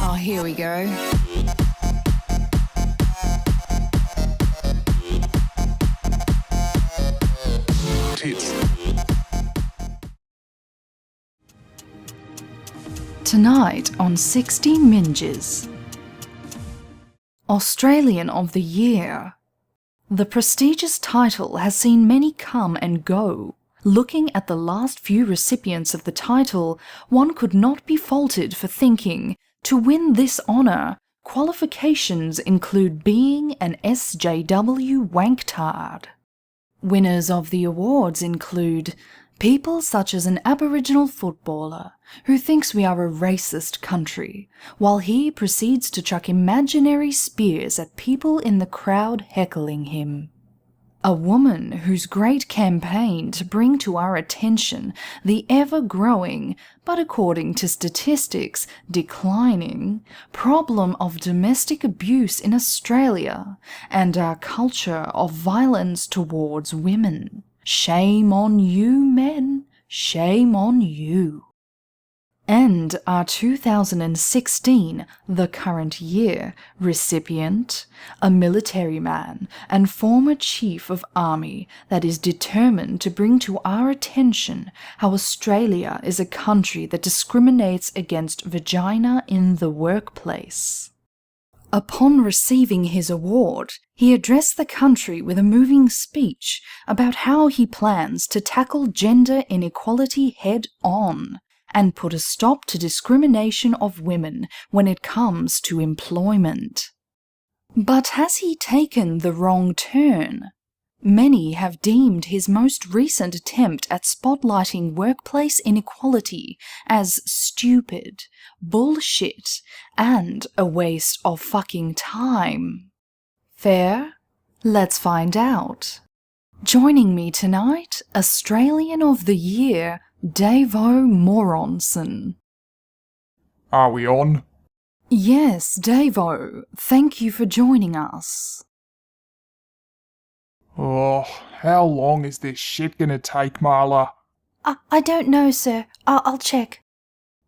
Oh, here we go. Tits. Tonight on 60 Minges. Australian of the Year. The prestigious title has seen many come and go. Looking at the last few recipients of the title, one could not be faulted for thinking, to win this honour, qualifications include being an SJW wanktard. Winners of the awards include people such as an Aboriginal footballer who thinks we are a racist country, while he proceeds to chuck imaginary spears at people in the crowd heckling him. A woman whose great campaign to bring to our attention the ever-growing, but according to statistics, declining, problem of domestic abuse in Australia and our culture of violence towards women. Shame on you, men. Shame on you. And our 2016, the current year, recipient, a military man and former chief of army that is determined to bring to our attention how Australia is a country that discriminates against vagina in the workplace. Upon receiving his award, he addressed the country with a moving speech about how he plans to tackle gender inequality head-on and put a stop to discrimination of women when it comes to employment. But has he taken the wrong turn? Many have deemed his most recent attempt at spotlighting workplace inequality as stupid, bullshit, and a waste of fucking time. Fair? Let's find out. Joining me tonight, Australian of the Year, Davo Moronson. Are we on? Yes, Davo. Thank you for joining us. Oh, how long is this shit gonna take, Marla? I don't know, sir. I'll check.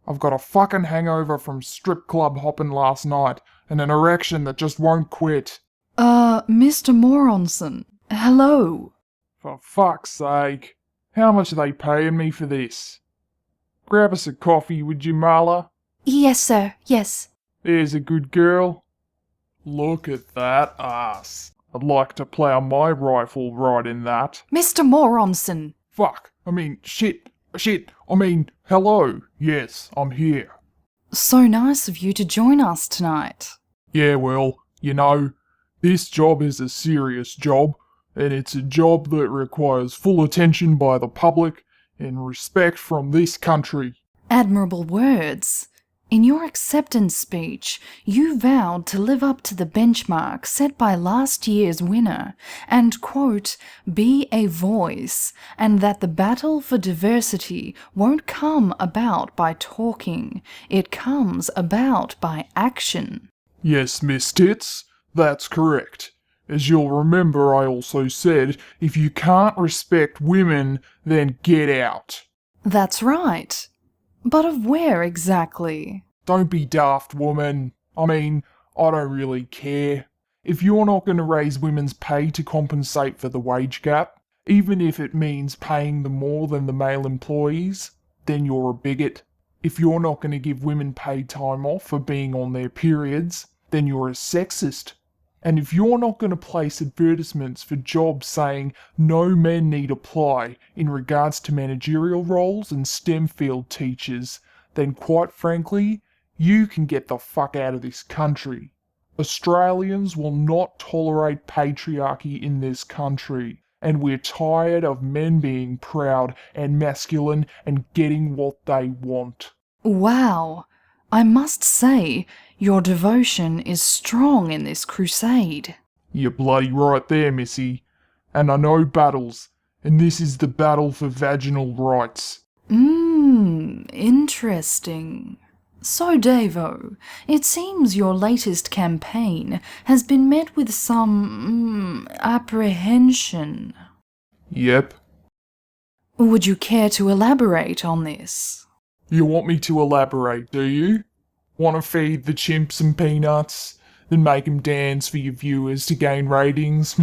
I've got a fucking hangover from strip club hopping last night and an erection that just won't quit. Mr. Moronson, hello. For fuck's sake. How much are they paying me for this? Grab us a coffee, would you, Marla? Yes, sir, yes. There's a good girl. Look at that ass. I'd like to plough my rifle right in that. Mr. Moronson. Fuck. Shit. Hello. Yes, I'm here. So nice of you to join us tonight. Yeah, well, this job is a serious job, and it's a job that requires full attention by the public and respect from this country. Admirable words. In your acceptance speech, you vowed to live up to the benchmark set by last year's winner and, quote, be a voice, and that the battle for diversity won't come about by talking, it comes about by action. Yes, Miss Tits, that's correct. As you'll remember, I also said, if you can't respect women, then get out. That's right. But of where exactly? Don't be daft, woman. I don't really care. If you're not going to raise women's pay to compensate for the wage gap, even if it means paying them more than the male employees, then you're a bigot. If you're not going to give women paid time off for being on their periods, then you're a sexist. And if you're not going to place advertisements for jobs saying no men need apply in regards to managerial roles and STEM field teachers, then quite frankly, you can get the fuck out of this country. Australians will not tolerate patriarchy in this country, and we're tired of men being proud and masculine and getting what they want. Wow. I must say, your devotion is strong in this crusade. You're bloody right there, missy. And I know battles, and this is the battle for vaginal rights. Interesting. So, Davo, it seems your latest campaign has been met with some, apprehension. Yep. Would you care to elaborate on this? You want me to elaborate, do you? Want to feed the chimps some peanuts, then make 'em dance for your viewers to gain ratings,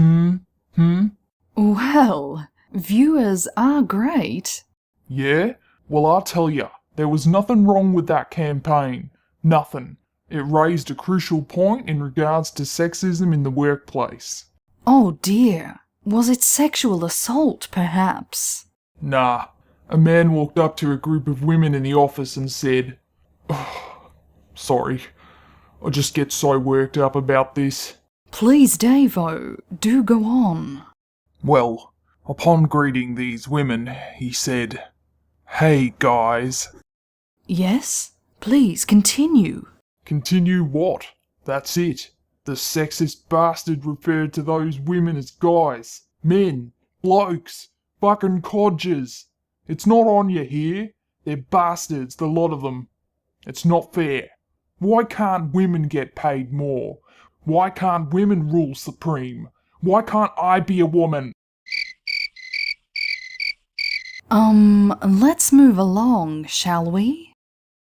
Well, viewers are great. Yeah? Well, I'll tell ya, there was nothing wrong with that campaign. Nothing. It raised a crucial point in regards to sexism in the workplace. Oh dear, was it sexual assault, perhaps? Nah. A man walked up to a group of women in the office and said, "Oh, sorry, I just get so worked up about this." Please, Davo, do go on. Well, upon greeting these women, he said, "Hey, guys." Yes? Please continue. Continue what? That's it. The sexist bastard referred to those women as guys, men, blokes, fucking codgers. It's not on you here. They're bastards, the lot of them. It's not fair. Why can't women get paid more? Why can't women rule supreme? Why can't I be a woman? Let's move along, shall we?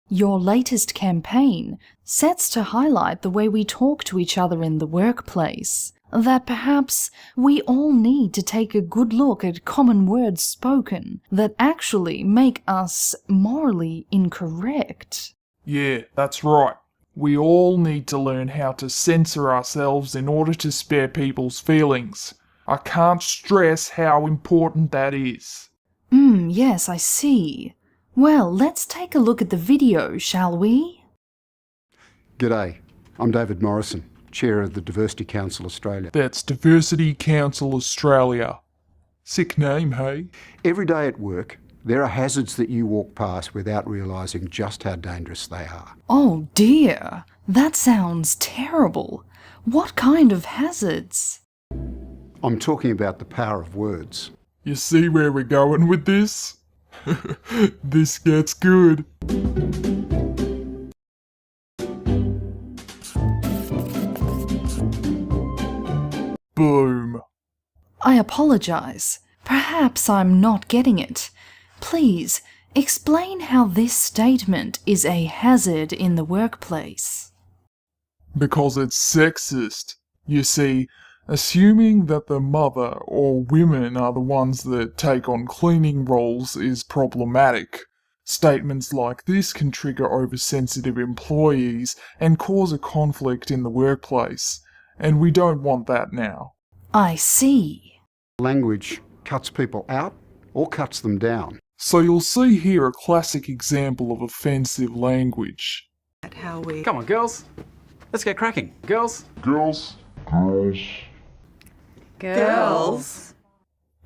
Your latest campaign sets to highlight the way we talk to each other in the workplace, that perhaps we all need to take a good look at common words spoken that actually make us morally incorrect. Yeah, that's right. We all need to learn how to censor ourselves in order to spare people's feelings. I can't stress how important that is. Yes, I see. Well, let's take a look at the video, shall we? G'day, I'm David Morrison, Chair of the Diversity Council Australia. That's Diversity Council Australia. Sick name, hey? Every day at work, there are hazards that you walk past without realising just how dangerous they are. Oh dear, that sounds terrible. What kind of hazards? I'm talking about the power of words. You see where we're going with this? This gets good. Boom. I apologize. Perhaps I'm not getting it. Please, explain how this statement is a hazard in the workplace. Because it's sexist. You see, assuming that the mother or women are the ones that take on cleaning roles is problematic. Statements like this can trigger oversensitive employees and cause a conflict in the workplace, and we don't want that now. I see. Language cuts people out or cuts them down. So you'll see here a classic example of offensive language. Come on, girls. Let's get cracking. Girls. Girls.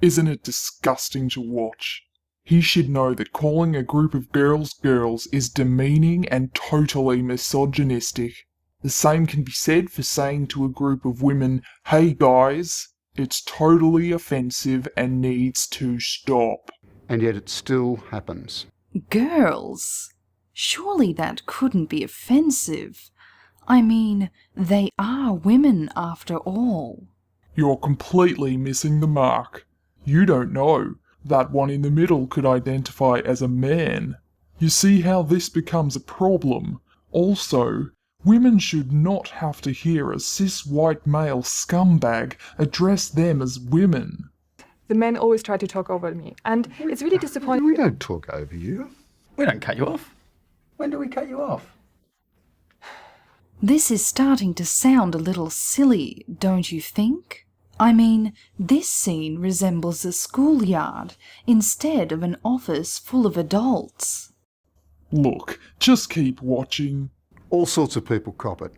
Isn't it disgusting to watch? He should know that calling a group of girls girls is demeaning and totally misogynistic. The same can be said for saying to a group of women, "Hey guys." It's totally offensive and needs to stop. And yet it still happens. Girls? Surely that couldn't be offensive. I mean, they are women after all. You're completely missing the mark. You don't know. That one in the middle could identify as a man. You see how this becomes a problem. Also, women should not have to hear a cis white male scumbag address them as women. The men always try to talk over me, and it's really disappointing. We don't talk over you. We don't cut you off. When do we cut you off? This is starting to sound a little silly, don't you think? I mean, this scene resembles a schoolyard instead of an office full of adults. Look, just keep watching. All sorts of people cop it.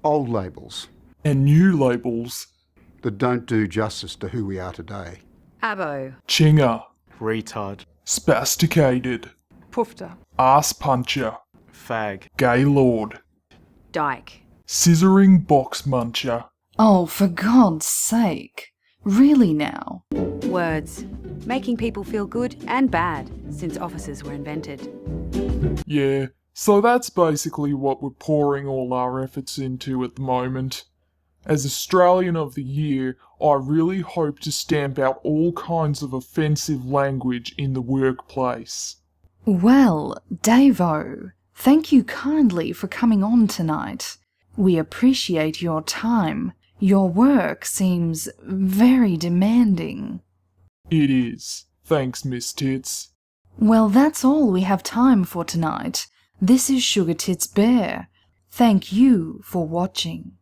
Old labels And new labels. that don't do justice to who we are today. Abo. Chinger. Retard. Spasticated. Pufter. Ass puncher. Fag. Gaylord. Dyke. Scissoring box muncher. Oh, for God's sake. Really now? Words. Making people feel good and bad since offices were invented. Yeah, so that's basically what we're pouring all our efforts into at the moment. As Australian of the Year, I really hope to stamp out all kinds of offensive language in the workplace. Well, Davo, Thank you kindly for coming on tonight. We appreciate your time. Your work seems very demanding. It is. Thanks, Miss Tits. Well, that's all we have time for tonight. This is Sugar Tits Bear. Thank you for watching.